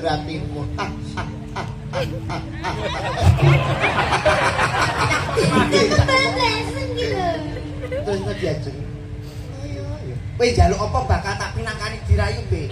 kodratimu. Terus diajeng. Kowe njaluk apa bakal tak pinangkani dirayu, Mbek?